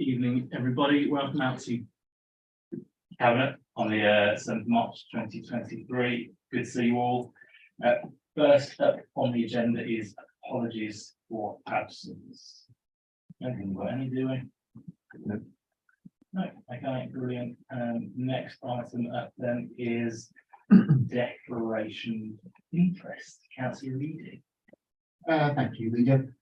Evening, everybody. Welcome out to Cabinet on the 7th of March 2023. Good to see you all. First up on the agenda is apologies for absence. I don't think we've got any, do we? No, okay, brilliant. Next item up then is declaration of interest. Councillor Reading. Thank you, Leader.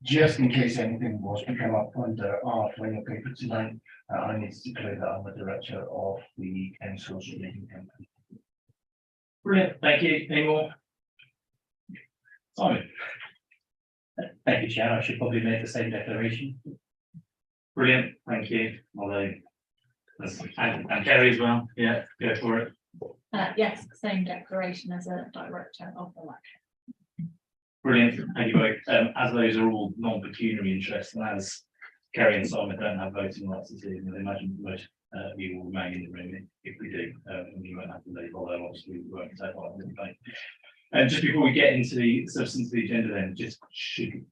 Just in case anything was to come up under our training paper tonight, I need to declare that I'm the director of the council's leading company. Brilliant, thank you. Any more? Simon. Thank you, Chair. I should probably make the same declaration. Brilliant, thank you. Although, and Kerry as well. Yeah, go for it. Yes, same declaration as a director of the LAC. Brilliant, thank you both. As those are all non-pecuniary interests, and as Kerry and Simon don't have voting rights this evening, I imagine most of you will remain in the room if we do, and you won't have to leave, although obviously we won't take part in the debate. And just before we get into the substance of the agenda, then just should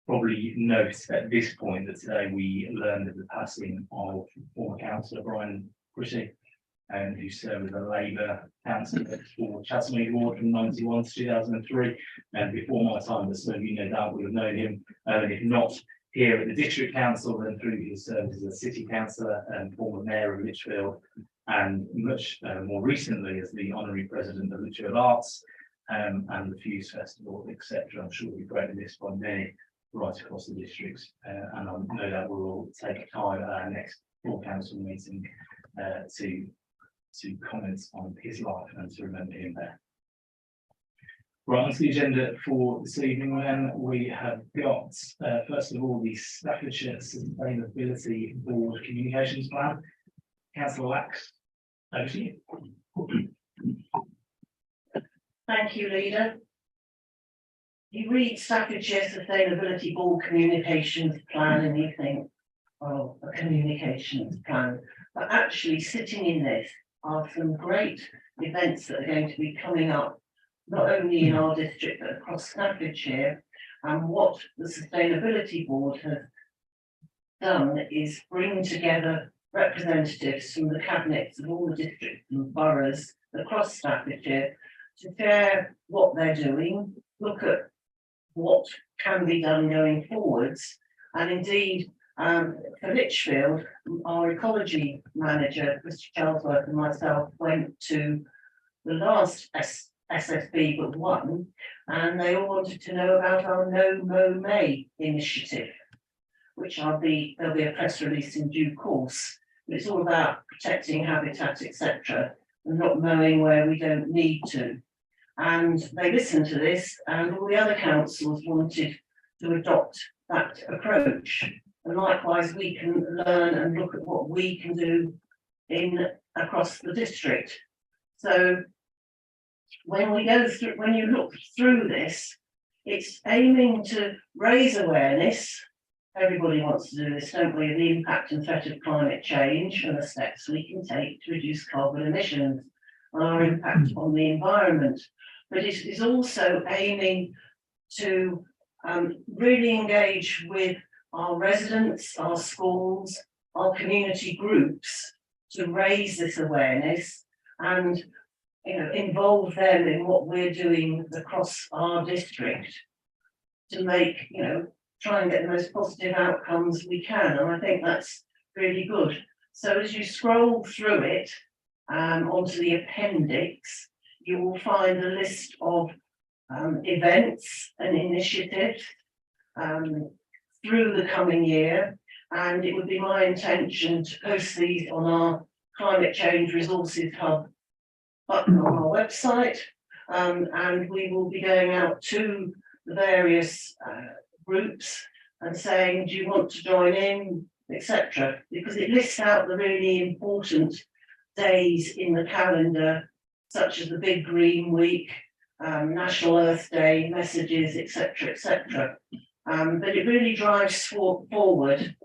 probably note at this point that today we learned of the passing of former councillor Brian Chrissy, who served as a Labour councillor for Chathamede Ward from 91 to 2003. And before my time, but some of you no doubt would have known him, if not here at the District Council, then through his service as a City Councillor and former Mayor of Lichfield, and much more recently as the Honorary President of Lichfield Arts and the Fuse Festival, etc. I'm sure we've greatly missed by many right across the districts, and I know that we'll all take time at our next full council meeting to comment on his life and to remember him there. Right, on to the agenda for this evening then, we have got, first of all, the Staffordshire Sustainability Board Communications Plan. Councillor Lax, over to you. Thank you, Leader. You read Staffordshire Sustainability Board Communications Plan and you think, oh, a communications plan. But actually sitting in this are some great events that are going to be coming up, not only in our district, but across Staffordshire. And what the Sustainability Board has done is bring together representatives from the cabinets of all the districts and boroughs across Staffordshire to share what they're doing, look at what can be done going forwards, and indeed for Lichfield, our ecology manager, Mr. Charlesworth, and myself went to the last SSB but one, and they all wanted to know about our No Mow May initiative, which there'll be a press release in due course. But it's all about protecting habitat, etc., and not mowing where we don't need to. And they listened to this, and all the other councils wanted to adopt that approach. And likewise, we can learn and look at what we can do across the district. So when you look through this, it's aiming to raise awareness. Everybody wants to do this, don't we? The impact and threat of climate change and the steps we can take to reduce carbon emissions and our impact on the environment. But it is also aiming to really engage with our residents, our schools, our community groups to raise this awareness and involve them in what we're doing across our district to make, try and get the most positive outcomes we can. And I think that's really good. So as you scroll through it onto the appendix, you will find a list of events and initiatives through the coming year, and it would be my intention to post these on our Climate Change Resources Hub button on our website, and we will be going out to the various groups and saying, do you want to join in, etc., because it lists out the really important days in the calendar, such as the Big Green Week, National Earth Day, messages, etc., etc. But it really drives forward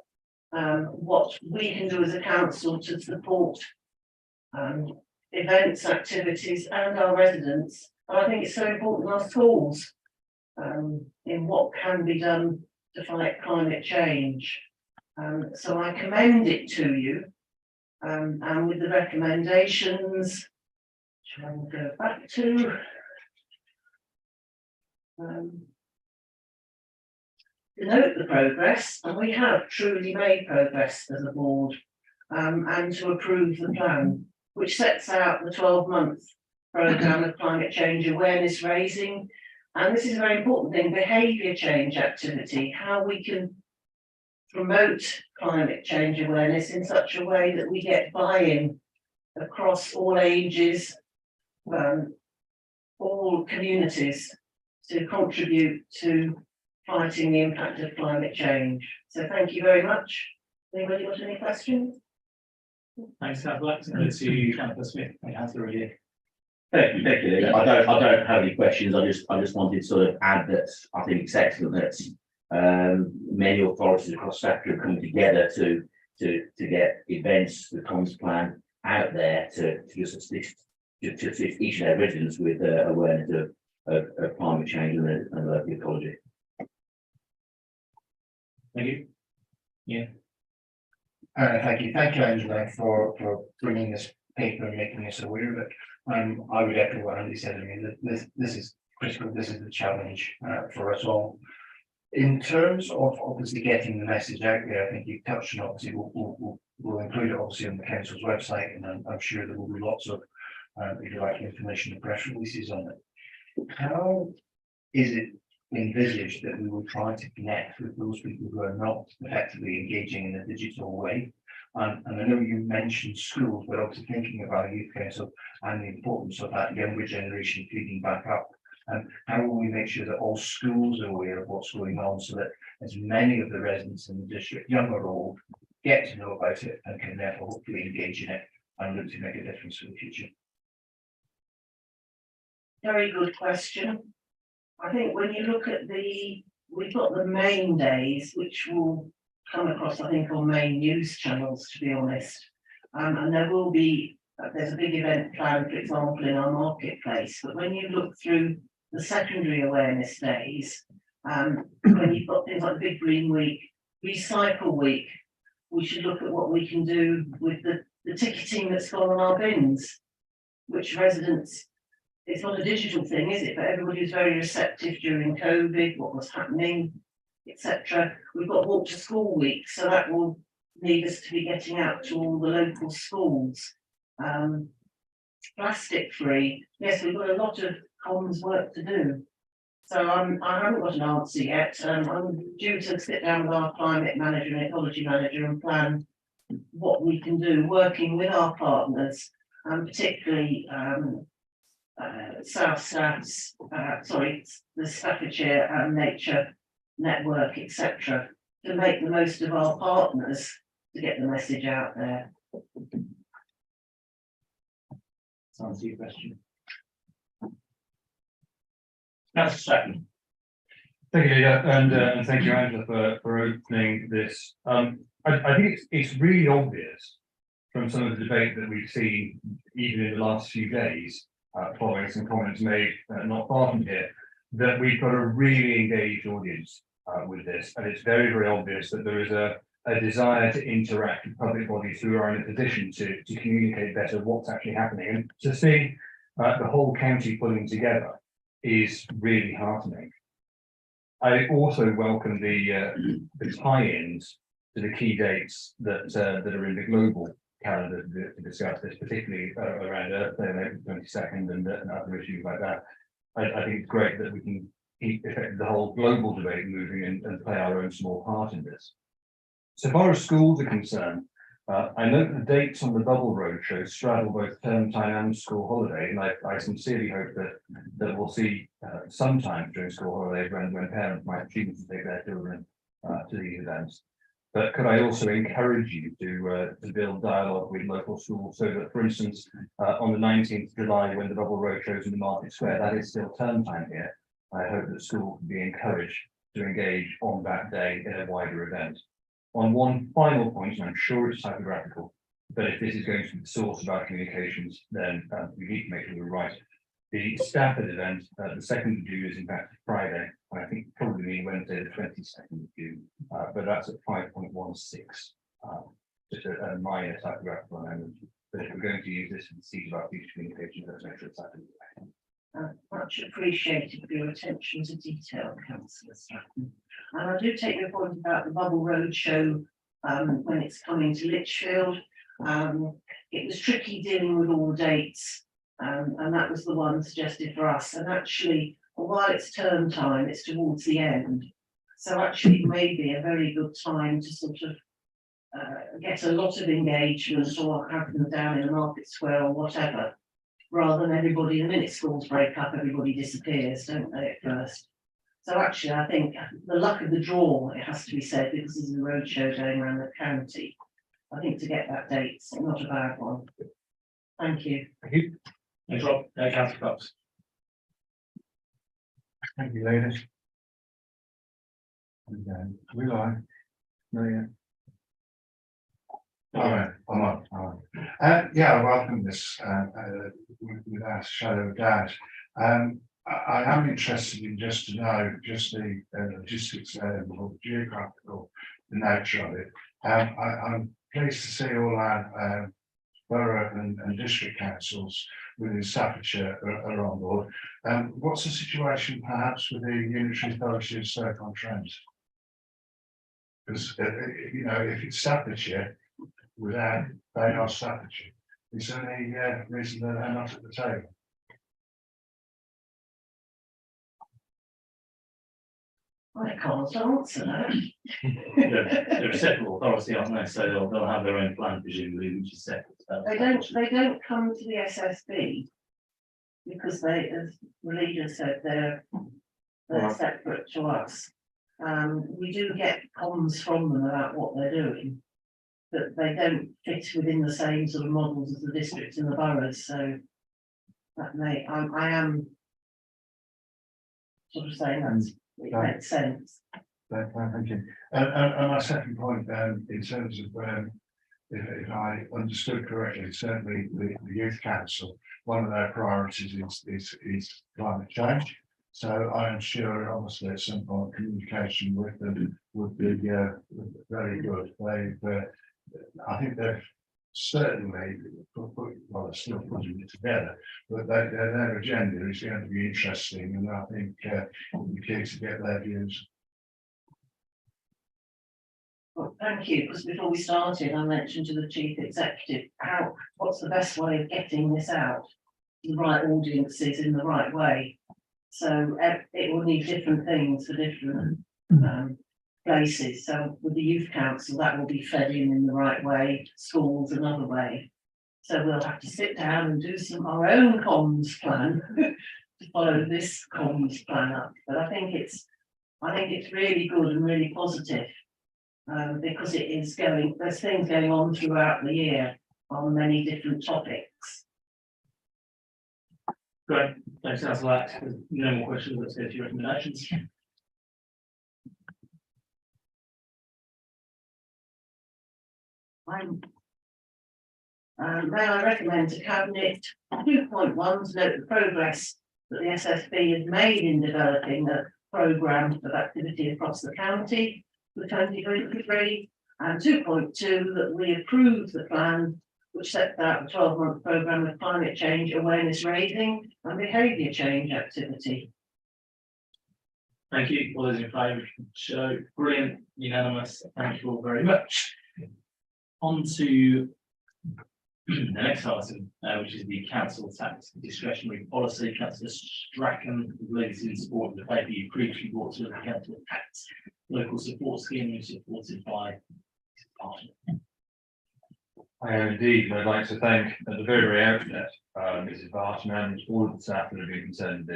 what we can do as a council to support events, activities, and our residents. And I think it's so important our schools in what can be done to fight climate change. So I commend it to you. And with the recommendations, which I will go back to. To note the progress, and we have truly made progress as a board, and to approve the plan, which sets out the 12-month programme of climate change awareness raising. And this is a very important thing, behaviour change activity, how we can promote climate change awareness in such a way that we get buy-in across all ages, all communities to contribute to fighting the impact of climate change. So thank you very much. Anybody got any questions? Thanks, Councillor Atkinson. To you, Councillor Smith, and Councillor Ridley. Thank you, Lily. I don't have any questions. I just wanted to sort of add that I think it's excellent that many authorities across Staffordshire have come together to get events, the comms plan out there to assist each of their residents with awareness of climate change and local ecology. Thank you. Thank you, Angela, for bringing this paper and making us aware of it. I would echo what Andy said. I mean, this is critical. This is the challenge for us all. In terms of obviously getting the message out there, I think you touched on. Obviously, we'll include it obviously on the council's website, and I'm sure there will be lots of, if you like, information and press releases on it. How is it envisaged that we will try to connect with those people who are not effectively engaging in a digital way? And I know you mentioned schools, but also thinking about youth council and the importance of that younger generation feeding back up. And how will we make sure that all schools are aware of what's going on, so that as many of the residents in the district, young or old, get to know about it and can therefore hopefully engage in it and look to make a difference for the future? Very good question. I think when you look at we've got the main days, which will come across, I think, on main news channels, to be honest. And there will be, there's a big event planned, for example, in our marketplace. But when you look through the secondary awareness days, when you've got things like Big Green Week, Recycle Week, we should look at what we can do with the ticketing that's gone on our bins, which residents, it's not a digital thing, is it? But everybody was very receptive during COVID, what was happening, etc. We've got Walk to School Week, so that will need us to be getting out to all the local schools. Plastic free, yes, we've got a lot of comms work to do. So I haven't got an answer yet. I'm due to sit down with our climate manager and ecology manager and plan what we can do, working with our partners, particularly South Staffs, the Staffordshire Nature Network, etc., to make the most of our partners to get the message out there. To answer your question. Councillor Stratton. Thank you, Leader, and thank you, Angela, for opening this. I think it's really obvious from some of the debate that we've seen, even in the last few days, following some comments made not far from here, that we've got a really engaged audience with this, and it's very, very obvious that there is a desire to interact with public bodies who are in a position to communicate better what's actually happening. And to see the whole county pulling together is really heartening. I also welcome the tie-ins to the key dates that are in the global calendar to discuss this, particularly around Earth Day on April 22nd and other issues like that. I think it's great that we can keep the whole global debate moving and play our own small part in this. So far as schools are concerned, I note the dates on the Bubble Roadshow straddle both term time and school holiday, and I sincerely hope that we'll see sometimes during school holidays when parents might choose to take their children to these events. But could I also encourage you to build dialogue with local schools, so that, for instance, on the 19th of July, when the Bubble Roadshow is in the Market Square, that is still term time here. I hope that schools can be encouraged to engage on that day in a wider event. On one final point, and I'm sure it's typographical, but if this is going to be the source of our communications, then we need to make sure we're right. The Stafford event, the 2nd of June, is in fact Friday, I think probably Wednesday, the 22nd of June, but that's at 5.16. Just a minor typographical amendment, but if we're going to use this in the seat about future communications, let's make sure it's happening. Much appreciated for your attention to detail, councillor Stratton. And I do take your point about the Bubble Road show when it's coming to Lichfield. It was tricky dealing with all the dates, and that was the one suggested for us. And actually, while it's term time, it's towards the end. So actually, it may be a very good time to sort of get a lot of engagement or have them down in the market square or whatever, rather than everybody, the minute schools break up, everybody disappears, don't they, at first? So actually, I think the luck of the draw, it has to be said, because this is a roadshow going around the county. I think to get that date's not a bad one. Thank you. Thank you. Thanks, Rob. Councillor Cox. Thank you, ladies. We live? No, yeah. All right, I'm on. Yeah, I welcome this without a shadow of doubt. I am interested in just to know just the logistics or geographical nature of it. I'm pleased to see all our borough and district councils within Staffordshire are on board. What's the situation perhaps with the Unitary Authority of Stoke-on-Trent? Because you know, if it's Staffordshire, without they are Staffordshire, is there any reason that they're not at the table? I can't answer that. They're a separate authority, aren't they? So they'll have their own plan presumably, which is separate. They don't come to the SSB because they, as the leader said, they're separate to us. We do get comms from them about what they're doing, but they don't fit within the same sort of models as the districts and the boroughs. So that I am sort of saying that it makes sense. Thank you. And my second point, in terms of if I understood correctly, certainly the youth council, one of their priorities is climate change. So I am sure, obviously, at some point, communication with them would be very good. I think they've certainly they're still putting it together, but their agenda is going to be interesting, and I think it'll be key to get their views. Well, thank you, because before we started, I mentioned to the chief executive, what's the best way of getting this out to the right audiences in the right way. So it will need different things for different places. So with the youth council, that will be fed in the right way, schools another way. So we'll have to sit down and do our own comms plan to follow this comms plan up. But I think it's really good and really positive. Because it is there's things going on throughout the year on many different topics. Great, thanks, Councillor. No more questions, let's go to your recommendations. May I recommend to Cabinet 2.1 to note the progress that the SSB has made in developing a programme of activity across the county for 2023, and 2.2 that we approve the plan which sets out a 12-month programme of climate change awareness raising and behaviour change activity. Thank you. All those in favour show. Brilliant, unanimous. Thank you all very much. On to the next item, which is the council tax discretionary policy. Councillor Strachan, legacy and support of the paper you previously brought to the council tax local support scheme, which is supported by I am indeed, and I'd like to thank at the very outset, Mrs. Barton and all of the staff that have been concerned with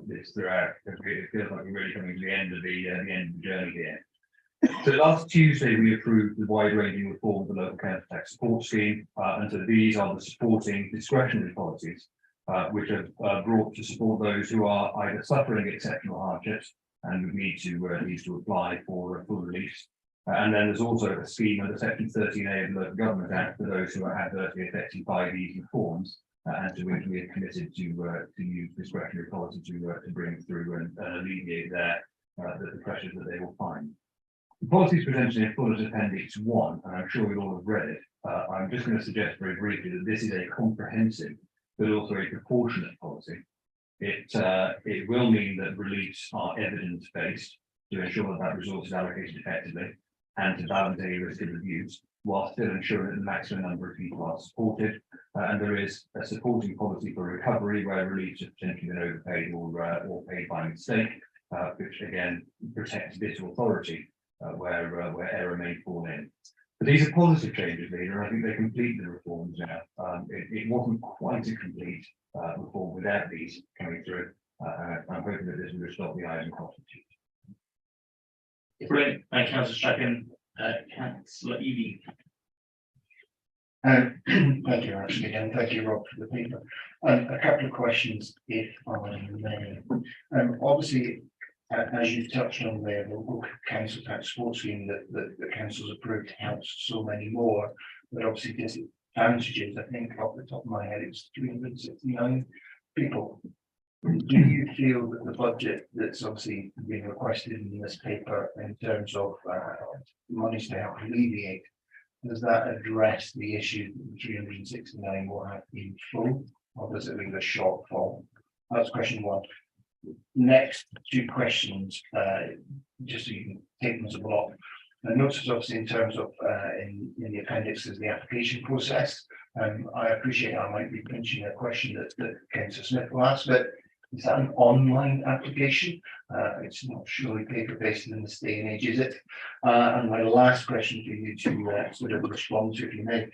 this throughout. It feels like we're really coming to the end of the journey here. So last Tuesday, we approved the wide-ranging reform of the local council tax support scheme, and so these are the supporting discretionary policies, which are brought to support those who are either suffering exceptional hardships and would need to apply for a full release. And then there's also a scheme under Section 13A of the Local Government Act for those who are adversely affected by these reforms, and to which we are committed to use discretionary policy to bring through and alleviate their the pressures that they will find. The policy is presented in full as Appendix 1, and I'm sure we all have read it. I'm just going to suggest very briefly that this is a comprehensive, but also a proportionate policy. It will mean that reliefs are evidence-based to ensure that resource is allocated effectively and to balance any risk of abuse, while still ensuring that the maximum number of people are supported. And there is a supporting policy for recovery where reliefs have potentially been overpaid or paid by mistake, which again protects this authority where error may fall in. But these are positive changes, Leader. I think they complete the reforms now. It wasn't quite a complete reform without these coming through. I'm hoping that this will stop the eyes and cross. Brilliant. Thank you, Councillor Strachan. Councillor Evie. Thank you, Ashley, and thank you, Rob, for the paper. A couple of questions, if I may. Obviously, as you've touched on there, the local council tax sports scheme that the council's approved helps so many more, but obviously disadvantages, I think off the top of my head, it's 369 people. Do you feel that the budget that's obviously being requested in this paper in terms of monies to help alleviate, does that address the issue that the 369 will have in full, or does it leave a shortfall? That's question one. Next two questions, just so you can take them as a block. I notice obviously in terms of in the appendix is the application process. I appreciate I might be pinching a question that Councillor Smith will ask, but is that an online application? It's not surely paper-based in this day and age, is it? And my last question for you to sort of respond to, if you may.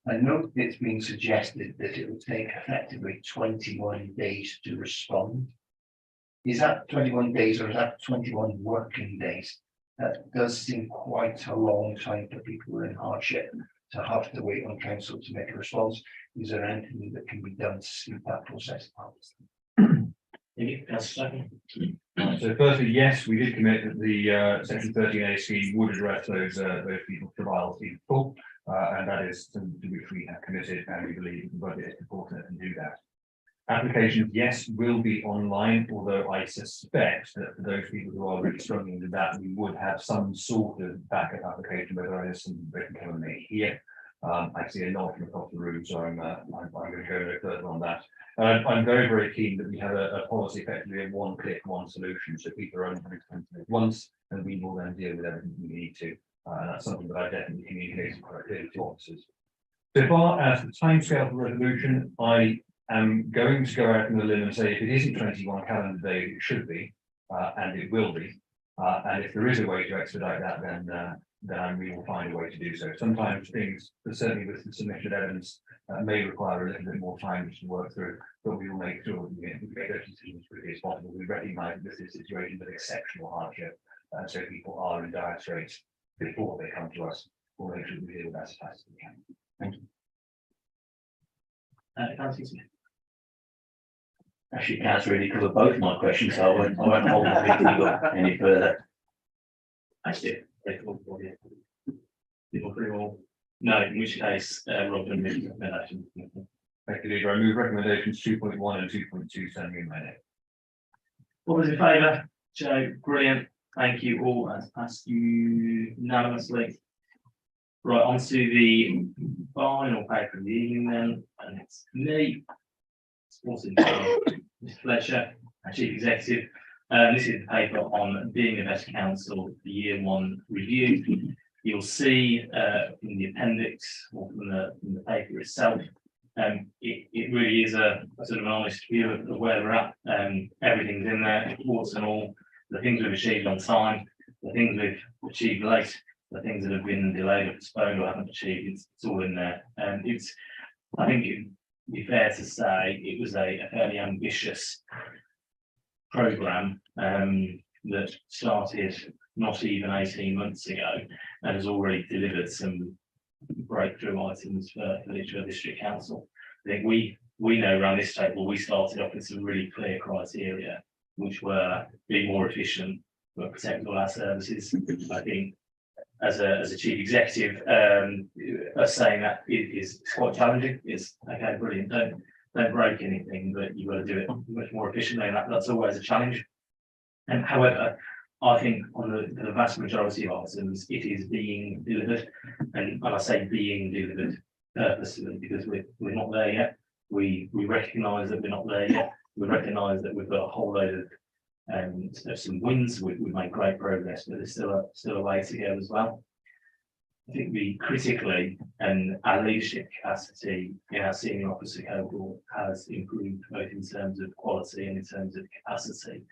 I know it's been suggested that it will take effectively 21 days to respond. Is that 21 days or is that 21 working days? That does seem quite a long time for people who are in hardship to have to wait on council to make a response. Is there anything that can be done to speed that process up? Thank you, Councillor Strachan. So firstly, yes, we did commit that the section 13A scheme would address those people trials in full, and that is something to which we have committed, and we believe the budget is proportionate to do that. Applications, yes, will be online, although I suspect that for those people who are really struggling with that, we would have some sort of backup application, whether it is something they can come and make here. I see a nod from across the room, so I'm going to go no further on that. I'm very, very keen that we have a policy effectively of one click, one solution, so people are only having to come to it once, and we will then deal with everything we need to. And that's something that I definitely communicated quite clearly to officers. So far as the timescale for resolution, I am going to go out on the limb and say if it isn't 21 calendar days, it should be, and it will be. And if there is a way to expedite that, then we will find a way to do so. Sometimes things, certainly with the submitted evidence, may require a little bit more time to work through, but we will make sure that we make those decisions as quickly as possible. We recognise that this is a situation of exceptional hardship, and so people are in dire straits before they come to us. We'll make sure we deal with that as fast as we can. Thank you. Councillor Smith. Actually, Councillor really covered both my questions, so I won't hold the meeting up any further. Actually, people pretty all. No, in which case, Rob and Mick recommendation. Thank you, Leader. I move recommendations 2.1 and 2.2 sending in my name. All those in favour? Joe, brilliant. Thank you all. That's passed unanimously. Right, on to the final paper of the evening then, and it's me. Supported by Mr. Fletcher, our Chief Executive. This is the paper on being the best council, the year one review. You'll see in the appendix or from the paper itself, it really is a sort of an honest view of where we're at. Everything's in there, warts and all, the things we've achieved on time, the things we've achieved late, the things that have been delayed or postponed or haven't achieved, it's all in there. And I think it'd be fair to say it was a fairly ambitious programme that started not even 18 months ago and has already delivered some breakthrough items for Lichfield District Council. I think we know around this table, we started off with some really clear criteria, which were being more efficient, but protect all our services. I think as a chief executive, us saying that is quite challenging. It's okay, brilliant. Don't break anything, but you've got to do it much more efficiently, and that's always a challenge. And however, I think on the vast majority of items, it is being delivered, and I say being delivered purposely because we're not there yet. We recognise that we're not there yet. We recognise that we've got a whole load of some wins. We've made great progress, but there's still a way to go as well. I think we critically, and our leadership capacity in our senior officer cohort has improved both in terms of quality and in terms of capacity.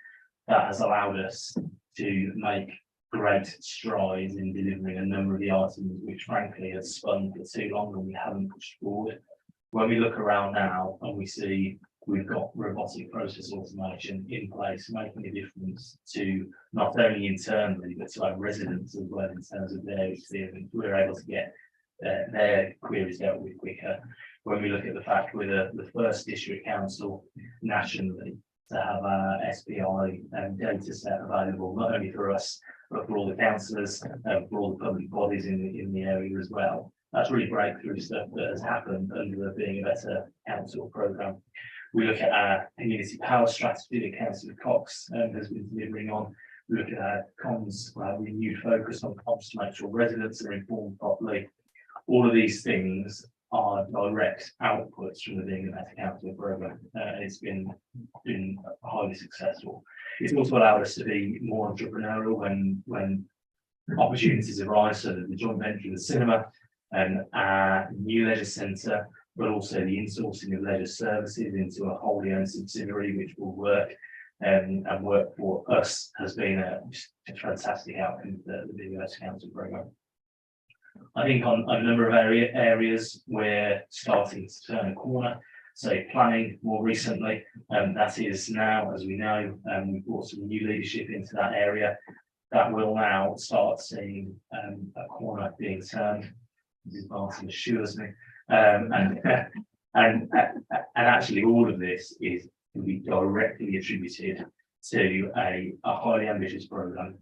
That has allowed us to make great strides in delivering a number of the items which frankly has spun for too long and we haven't pushed forward. When we look around now and we see we've got robotic process automation in place, making a difference to not only internally, but to our residents as well in terms of their experience, we're able to get their queries dealt with quicker. When we look at the fact we're the first district council nationally to have our SPI data set available, not only for us, but for all the councillors, for all the public bodies in the area as well. That's really breakthrough stuff that has happened under the Being a Better Council programme. We look at our community power strategy that Councillor Cox has been delivering on. We look at our comms, our renewed focus on comms to make sure residents are informed properly. All of these things are direct outputs from the Being a Better Council programme. It's been highly successful. It's also allowed us to be more entrepreneurial when opportunities arise, so that the joint venture with the cinema and our new leisure centre, but also the insourcing of leisure services into a wholly owned subsidiary, which will work and work for us, has been a fantastic outcome for the Being a Better Council programme. I think on a number of areas, we're starting to turn a corner. So planning more recently, that is now, as we know, we've brought some new leadership into that area. That will now start seeing a corner being turned. Mrs. Martin assures me. And actually all of this can be directly attributed to a highly ambitious programme,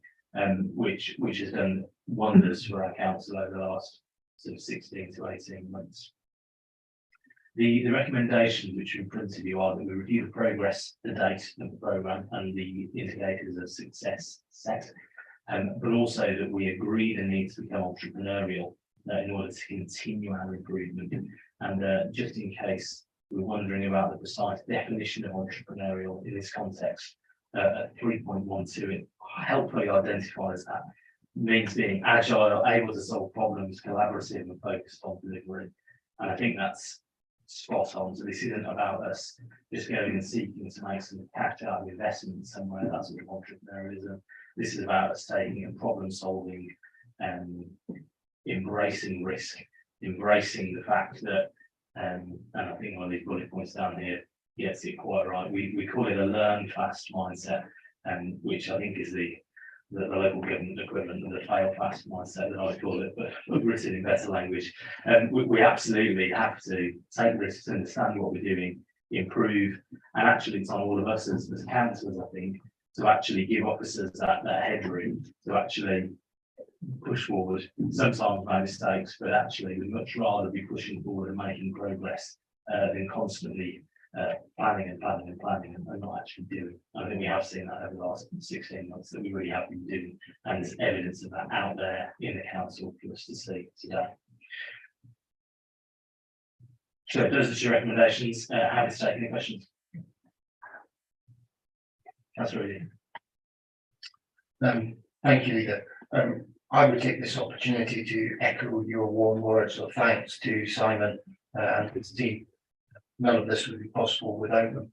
which has done wonders for our council over the last sort of 16 to 18 months. The recommendations which are in front of you are that we review the progress to date of the programme and the indicators of success set, but also that we agree the need to become entrepreneurial in order to continue our improvement. And just in case we're wondering about the precise definition of entrepreneurial in this context, 3.12 it helpfully identifies that means being agile, able to solve problems, collaborative and focused on delivery. And I think that's spot on. So this isn't about us just going and seeking to make some cash out of investment somewhere. That's sort of entrepreneurialism. This is about us taking and problem solving and embracing risk, embracing the fact that, and I think one of these bullet points down here gets it quite right. We call it a learn fast mindset, which I think is the local government equivalent of the fail fast mindset that I call it, but written in better language. We absolutely have to take risks, understand what we're doing, improve, and actually it's on all of us as councillors, I think, to actually give officers that headroom to actually push forward. Sometimes make mistakes, but actually we'd much rather be pushing forward and making progress than constantly planning and not actually doing. I think we have seen that over the last 16 months that we really have been doing, and there's evidence of that out there in the council for us to see today. So those are your recommendations. Happy to take any questions. That's really it. Thank you, Leader. I would take this opportunity to echo your warm words of thanks to Simon and his team. None of this would be possible without them.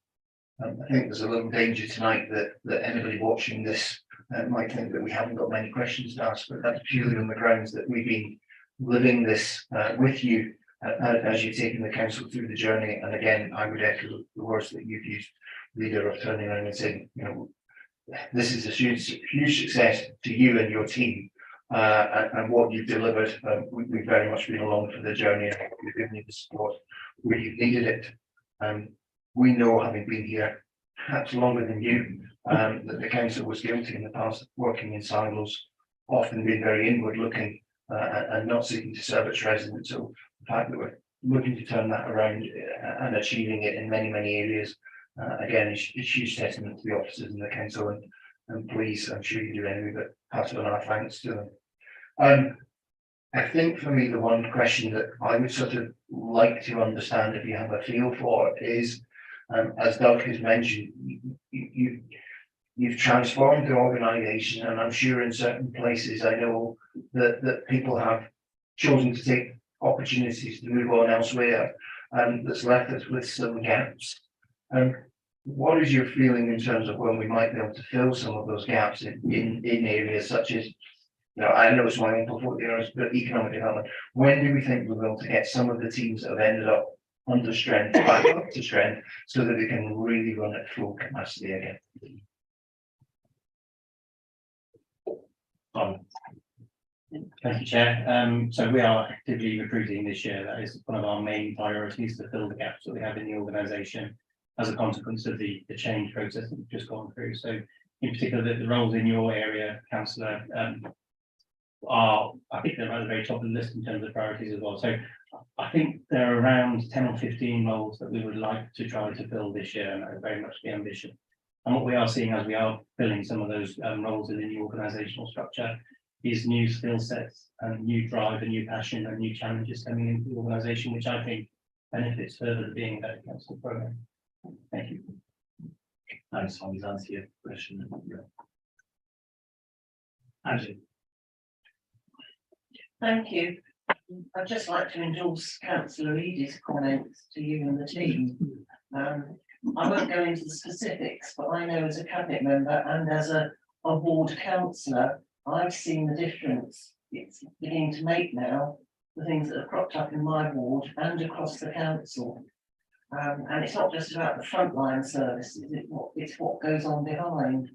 I think there's a little danger tonight that anybody watching this might think that we haven't got many questions to ask, but that's purely on the grounds that we've been living this with you as you've taken the council through the journey. And again, I would echo the words that you've used, Leader, of turning around and saying, you know, this is a huge success to you and your team. And what you've delivered, we've very much been along for the journey, and we've given you the support where you've needed it. We know, having been here perhaps longer than you, that the council was guilty in the past of working in silos, often being very inward looking and not seeking to serve its residents. So the fact that we're looking to turn that around and achieving it in many areas, again, is huge testament to the officers in the council. And please, I'm sure you do anyway, but pass on our thanks to them. I think for me, the one question that I would sort of like to understand, if you have a feel for it, is, as Doug has mentioned, you've transformed the organisation, and I'm sure in certain places, I know that people have chosen to take opportunities to move on elsewhere, and that's left us with some gaps. What is your feeling in terms of when we might be able to fill some of those gaps in areas such as, I know it's my own portfolio, but economic development? When do we think we'll be able to get some of the teams that have ended up under strength back up to strength, so that we can really run at full capacity again? Thank you, Chair. So we are actively recruiting this year. That is one of our main priorities, to fill the gaps that we have in the organisation as a consequence of the change process that we've just gone through. So in particular, the roles in your area, councillor, are, I think they're at the very top of the list in terms of priorities as well. So I think there are around 10 or 15 roles that we would like to try to fill this year, and that is very much the ambition. And what we are seeing as we are filling some of those roles in the new organisational structure is new skill sets and new drive and new passion and new challenges coming into the organisation, which I think benefits further the being a better council programme. Thank you. Thanks, Tommy's answer your question. Angie. Thank you. I'd just like to endorse councillor Eadie's comments to you and the team. I won't go into the specifics, but I know as a cabinet member and as a ward councillor, I've seen the difference it's beginning to make now, the things that have cropped up in my ward and across the council. And it's not just about the frontline services, it's what goes on behind.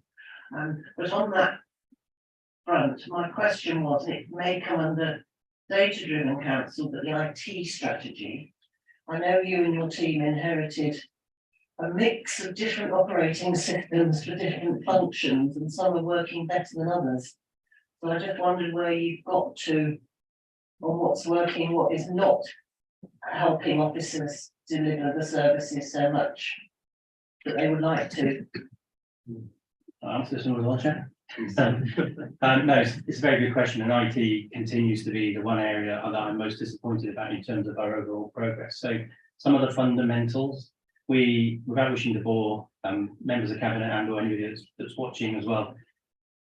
But on that front, my question was, and it may come under data-driven council, but the IT strategy. I know you and your team inherited a mix of different operating systems for different functions, and some are working better than others. So I just wondered where you've got to, on what's working, what is not helping officers deliver the services so much that they would like to. I'll answer this one with one, Chair. No, it's a very good question, and IT continues to be the one area that I'm most disappointed about in terms of our overall progress. So some of the fundamentals, without wishing to bore members of cabinet and or anybody that's watching as well,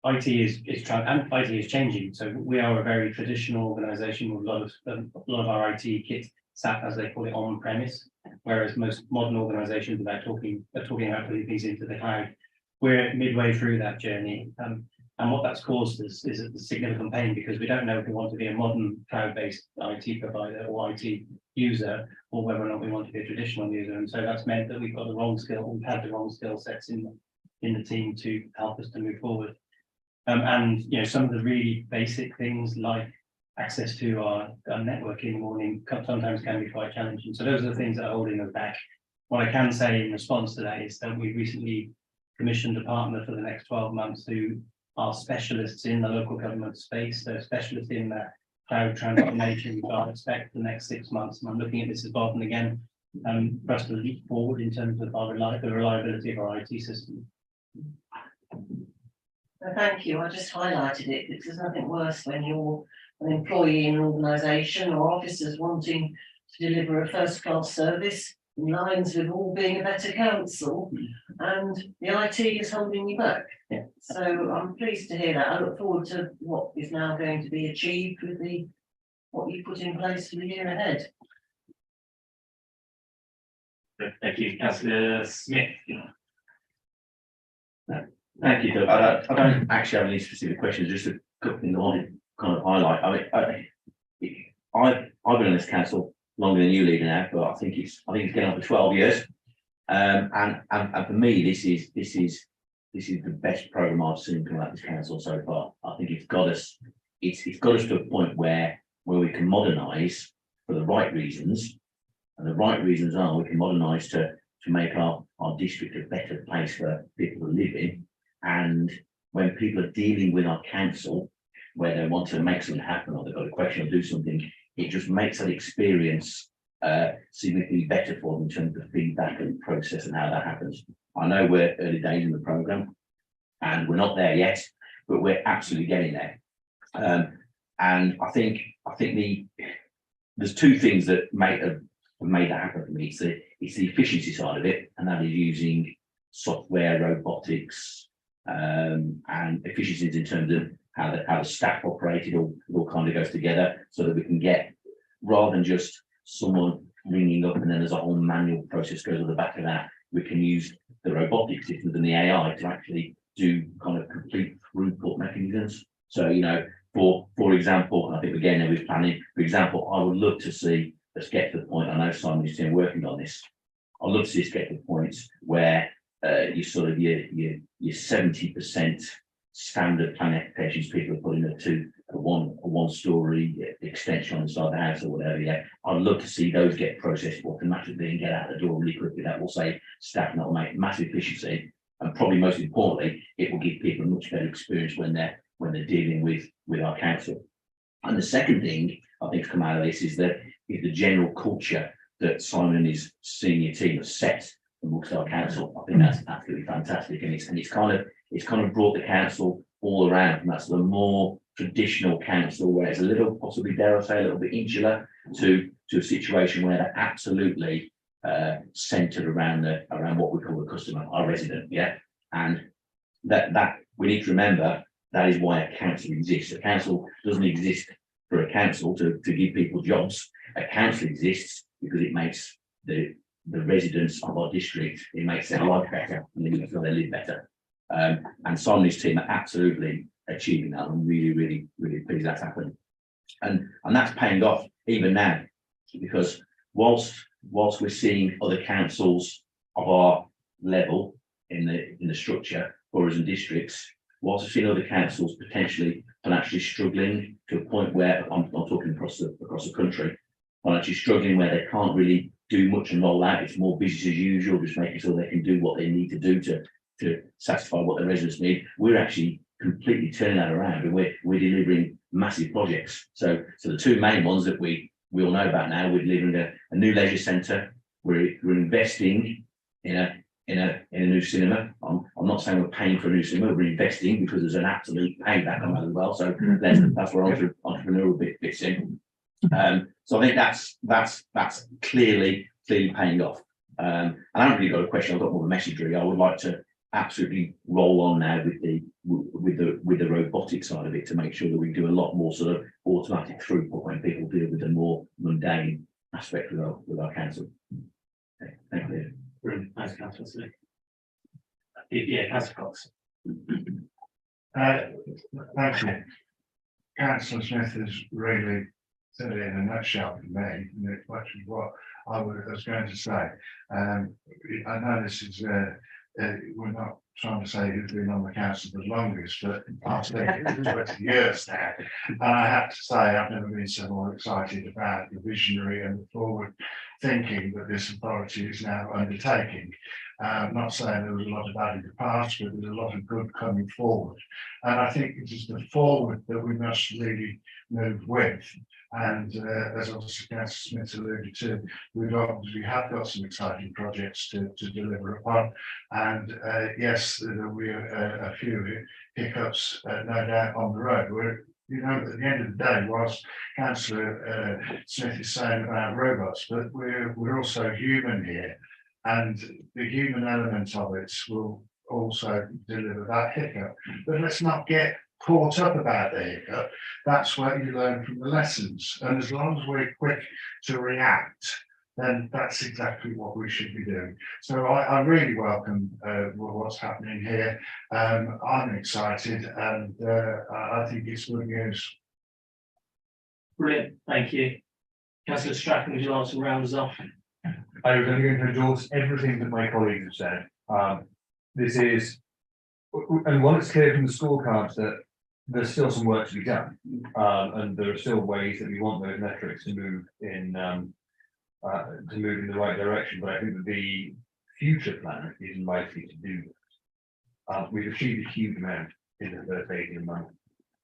IT is changing. So we are a very traditional organisation with a lot of our IT kit sat, as they call it, on premise, whereas most modern organisations are talking about putting things into the cloud. We're midway through that journey, and what that's caused is a significant pain, because we don't know if we want to be a modern cloud-based IT provider or IT user, or whether or not we want to be a traditional user. And so that's meant that we've got the wrong skill sets in the team to help us to move forward. And some of the really basic things like access to our network in the morning sometimes can be quite challenging. So those are the things that are holding us back. What I can say in response to that is that we recently commissioned a partner for the next 12 months who are specialists in the local government space. They're specialists in that cloud transformation. We can't expect the next 6 months. And I'm looking at this as Barton again, for us to leap forward in terms of the reliability of our IT system. Thank you. I just highlighted it because there's nothing worse when you're an employee in an organisation or officers wanting to deliver a first-class service in lines with all being a better council, and the IT is holding you back. Yeah. So I'm pleased to hear that. I look forward to what is now going to be achieved with what you put in place for the year ahead. Thank you, Councillor Smith. Thank you, Doug. I don't actually have any specific questions, just a couple things I want to kind of highlight. I mean, I've been on this council longer than you, leader, now, but I think it's getting up to 12 years. And for me, this is the best programme I've seen come out of this council so far. I think it's got us to a point where we can modernise for the right reasons, and the right reasons are we can modernise to make our district a better place for people to live in. And when people are dealing with our council, where they want to make something happen or they've got a question or do something, it just makes that experience significantly better for them in terms of feedback and process and how that happens. I know we're early days in the programme, and we're not there yet, but we're absolutely getting there. And I think there's two things that have made that happen for me. It's the efficiency side of it, and that is using software, robotics, and efficiencies in terms of how the staff operated all kind of goes together, so that we can get, rather than just someone ringing up and then there's a whole manual process goes on the back of that, we can use the robotic systems and the AI to actually do kind of complete throughput mechanisms. So, you know, for example, and I think again, we're planning, for example, I would love to see us get to the point, I know Simon's team working on this, I'd love to see us get to the point where you sort of your 70% standard planning applications people are putting up to a one-story extension on the side of the house or whatever. Yeah, I'd love to see those get processed automatically and get out the door really quickly. That will save staff, and that will make massive efficiency, and probably most importantly, it will give people a much better experience when they're dealing with our council. And the second thing I think come out of this is the general culture that Simon and his senior team have set amongst our council. I think that's absolutely fantastic, and it's kind of brought the council all around from that sort of more traditional council where it's a little, possibly dare I say, a little bit insular, to a situation where they're absolutely centered around what we call the customer, our resident. Yeah, and that we need to remember that is why a council exists. A council doesn't exist for a council to give people jobs. A council exists because it makes the residents of our district, it makes their life better, and it makes them live better. And Simon and his team are absolutely achieving that. I'm really pleased that's happened. And that's paying off even now, because whilst we're seeing other councils of our level in the structure, boroughs and districts, whilst we're seeing other councils potentially financially struggling to a point where I'm talking across the country, financially struggling where they can't really do much and roll out. It's more business as usual, just making sure they can do what they need to do to satisfy what the residents need. We're actually completely turning that around, and we're delivering massive projects. So the two main ones that we all know about now, we're delivering a new leisure centre. We're investing in a new cinema. I'm not saying we're paying for a new cinema, we're investing because there's an absolute payback on that as well. So that's where entrepreneurial bit fits in. So I think that's clearly paying off. And I haven't really got a question, I've got more of a messagery. I would like to absolutely roll on now with the robotic side of it, to make sure that we do a lot more sort of automatic throughput when people deal with the more mundane aspect with our council. Okay, thank you. Brilliant. Thanks, Councillor Smith. Yeah, Councillor Cox. Thank you. Councillor Smith has really said it in a nutshell for me, which is what I was going to say. I know this is, we're not trying to say who's been on the council the longest, but I've stayed 20 years now. And I have to say, I've never been so more excited about the visionary and the forward thinking that this authority is now undertaking. I'm not saying there was a lot of bad in the past, but there's a lot of good coming forward. And I think it is the forward that we must really move with. And as also Councillor Smith alluded to, we have got some exciting projects to deliver upon. And yes, there will be a few hiccups, no doubt, on the road. At the end of the day, whilst Councillor Smith is saying about robots, but we're also human here, and the human element of it will also deliver that hiccup. But let's not get caught up about the hiccup. That's where you learn from the lessons. And as long as we're quick to react, then that's exactly what we should be doing. So I really welcome what's happening here. I'm excited, and I think it's good news. Brilliant, thank you. Councillor Strachan, would you like to round us off? I was only going to endorse everything that my colleagues have said. This is, and while it's clear from the scorecards that there's still some work to be done, and there are still ways that we want those metrics to move in the right direction. But I think that the future plan is likely to do that. We've achieved a huge amount in the first 18 months.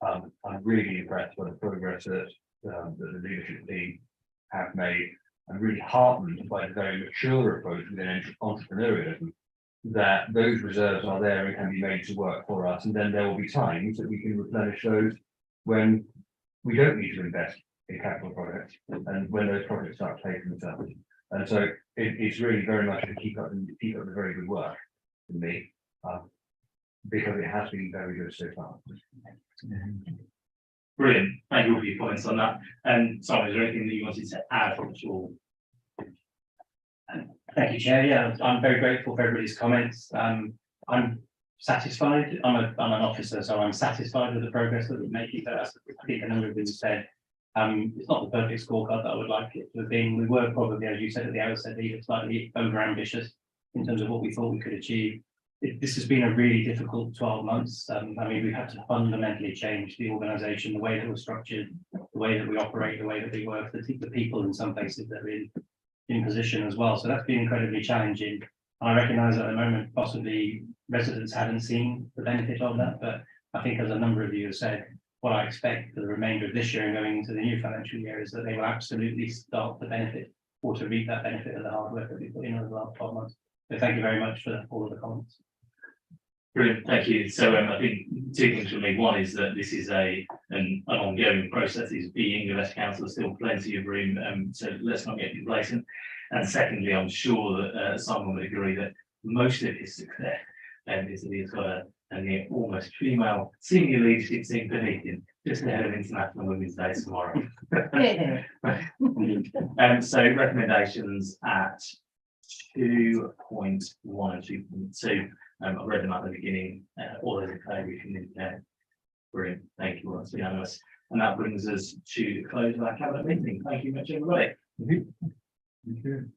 I'm really impressed by the progress that the leadership team have made. I'm really heartened by the very mature approach within entrepreneurialism that those reserves are there and can be made to work for us, and then there will be times that we can replenish those when we don't need to invest in capital projects, and when those projects start to pay for themselves. And so it's really very much to keep up the very good work for me, because it has been very good so far. Brilliant, thank you all for your comments on that. And Simon, is there anything that you wanted to add from at all? Thank you, Chair. Yeah, I'm very grateful for everybody's comments. I'm satisfied. I'm an officer, so I'm satisfied with the progress that we're making. But as I think a number of you said, it's not the perfect scorecard that I would like it to have been. We were probably, as you said at the outset, even slightly over ambitious in terms of what we thought we could achieve. This has been a really difficult 12 months. I mean, we've had to fundamentally change the organisation, the way that we're structured, the way that we operate, the way that we work, the people in some places that are in position as well. So that's been incredibly challenging. I recognise at the moment, possibly residents haven't seen the benefit of that, but I think as a number of you have said, what I expect for the remainder of this year and going into the new financial year is that they will absolutely start the benefit or to reap that benefit of the hard work that we put in over the last 12 months. So thank you very much for all of the comments. Brilliant, thank you. So I think two things from me. One is that this is an ongoing process. It's being the Leicester Council, there's still plenty of room, so let's not get complacent. And secondly, I'm sure that Simon would agree that most of his success is that he's got a near almost female senior leadership team beneath him, just ahead of International Women's Day tomorrow. So recommendations at 2.1 and 2.2. I've read them at the beginning. All those in favour, you can indicate. Brilliant, thank you. That's unanimous. And that brings us to the close of our cabinet meeting. Thank you much, everybody. Thank you.